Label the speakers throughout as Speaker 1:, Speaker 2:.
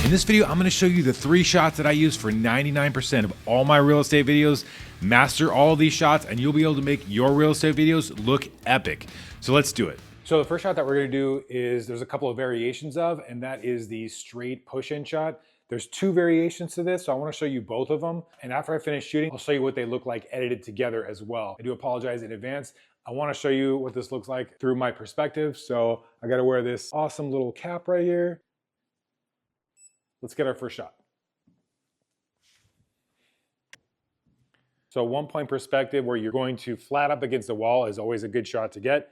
Speaker 1: In this video, I'm going to show you the 3 shots that I use for 99% of all my real estate videos. Master all of these shots and you'll be able to make your real estate videos look epic. So let's do it. So the first shot that we're going to do is there's a couple of variations of, and that is the straight push-in shot. There's 2 variations to this, so I want to show you both of them. And after I finish shooting, I'll show you what they look like edited together as well. I do apologize in advance. I want to show you what this looks like through my perspective. So I got to wear this awesome little cap right here. Let's get our first shot. So 1-point perspective where you're going to flat up against the wall is always a good shot to get.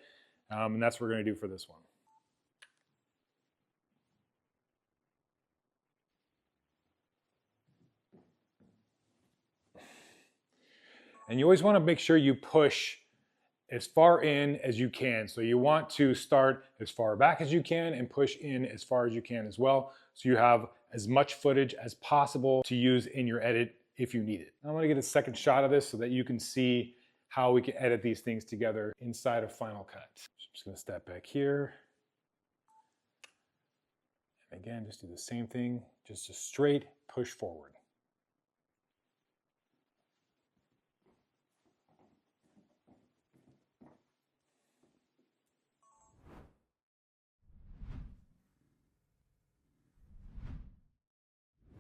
Speaker 1: And that's what we're going to do for this one. And you always want to make sure you push as far in as you can. So you want to start as far back as you can and push in as far as you can as well. So you have as much footage as possible to use in your edit if you need it. I want to get a second shot of this so that you can see how we can edit these things together inside of Final Cut. So I'm just going to step back here. And again, just do the same thing, just a straight push forward.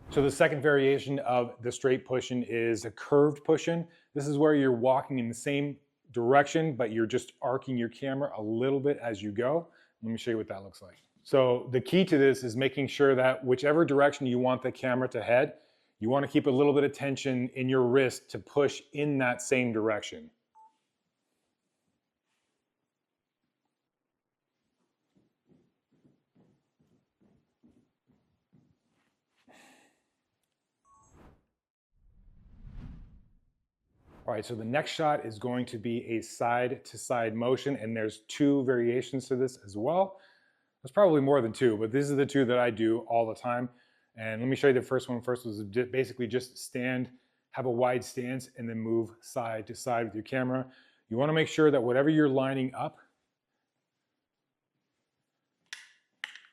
Speaker 1: So the second variation of the straight push-in is a curved push-in. This is where you're walking in the same direction, but you're just arcing your camera a little bit as you go. Let me show you what that looks like. So the key to this is making sure that whichever direction you want the camera to head, you want to keep a little bit of tension in your wrist to push in that same direction. All right, so the next shot is going to be a side-to-side motion, and there's 2 variations to this as well. There's probably more than 2, but these are the 2 that I do all the time. And let me show you the first one first. Was basically just stand, have a wide stance, and then move side to side with your camera. You want to make sure that whatever you're lining up,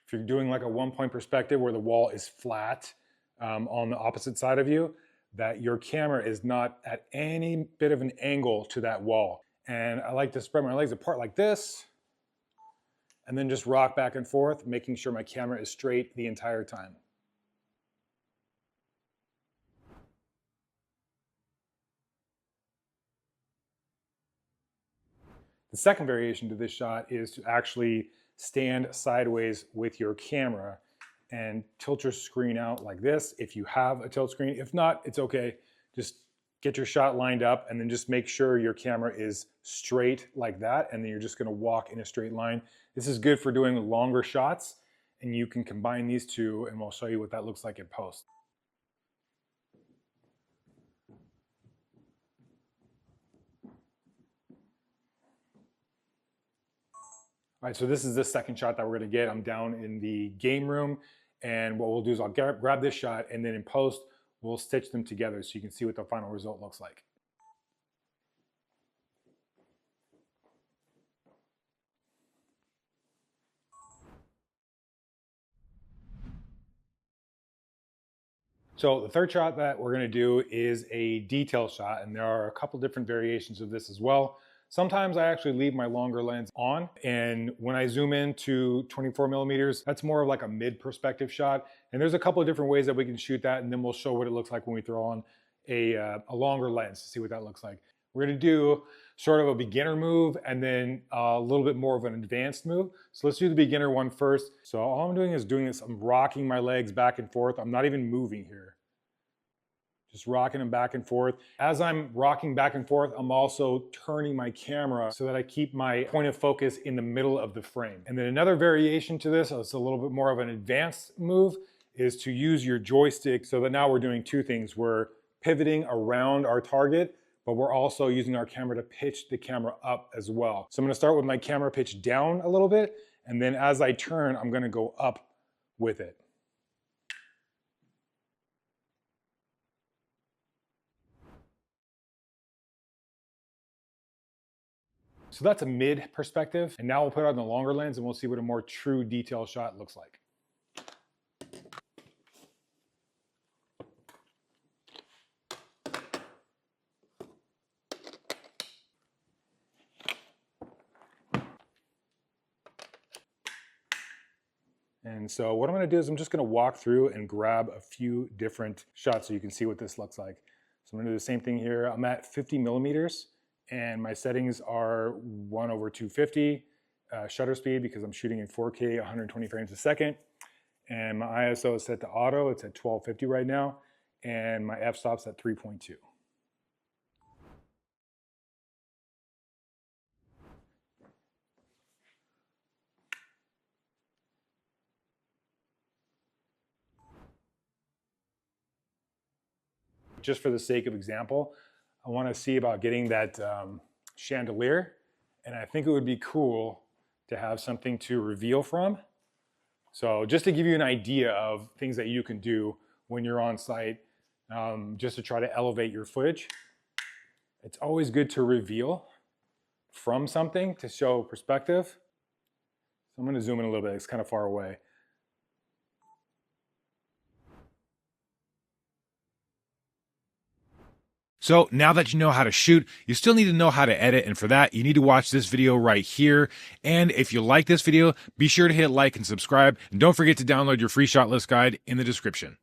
Speaker 1: if you're doing like a 1-point perspective where the wall is flat on the opposite side of you, that your camera is not at any bit of an angle to that wall. And I like to spread my legs apart like this, and then just rock back and forth, making sure my camera is straight the entire time. The second variation to this shot is to actually stand sideways with your camera and tilt your screen out like this if you have a tilt screen. If not, it's okay. Just get your shot lined up and then just make sure your camera is straight like that, and then you're just going to walk in a straight line. This is good for doing longer shots, and you can combine these 2, and we'll show you what that looks like in post. All right, so this is the second shot that we're going to get. I'm down in the game room. And what we'll do is I'll grab this shot, and then in post, we'll stitch them together so you can see what the final result looks like. So the third shot that we're going to do is a detail shot, and there are a couple different variations of this as well. Sometimes I actually leave my longer lens on, and when I zoom in to 24 millimeters, that's more of like a mid perspective shot. And there's a couple of different ways that we can shoot that, and then we'll show what it looks like when we throw on a longer lens to see what that looks like. We're gonna do sort of a beginner move and then a little bit more of an advanced move. So let's do the beginner one first. So all I'm doing is I'm rocking my legs back and forth. I'm not even moving here. Just rocking them back and forth. As I'm rocking back and forth, I'm also turning my camera so that I keep my point of focus in the middle of the frame. And then another variation to this, it's a little bit more of an advanced move, is to use your joystick so that now we're doing 2 things. We're pivoting around our target, but we're also using our camera to pitch the camera up as well. So I'm gonna start with my camera pitched down a little bit, and then as I turn, I'm gonna go up with it. So that's a mid perspective. And now we'll put it on the longer lens and we'll see what a more true detail shot looks like. And so what I'm gonna do is I'm just gonna walk through and grab a few different shots so you can see what this looks like. So I'm gonna do the same thing here. I'm at 50 millimeters and my settings are 1/250 shutter speed because I'm shooting in 4K, 120 frames a second. And my ISO is set to auto, it's at 1250 right now. And my f-stop's at 3.2. Just for the sake of example, I want to see about getting that chandelier, and I think it would be cool to have something to reveal from. So just to give you an idea of things that you can do when you're on site, just to try to elevate your footage, it's always good to reveal from something to show perspective. So I'm going to zoom in a little bit, it's kind of far away.
Speaker 2: So now that you know how to shoot, you still need to know how to edit. And for that, you need to watch this video right here. And if you like this video, be sure to hit like and subscribe. And don't forget to download your free shot list guide in the description.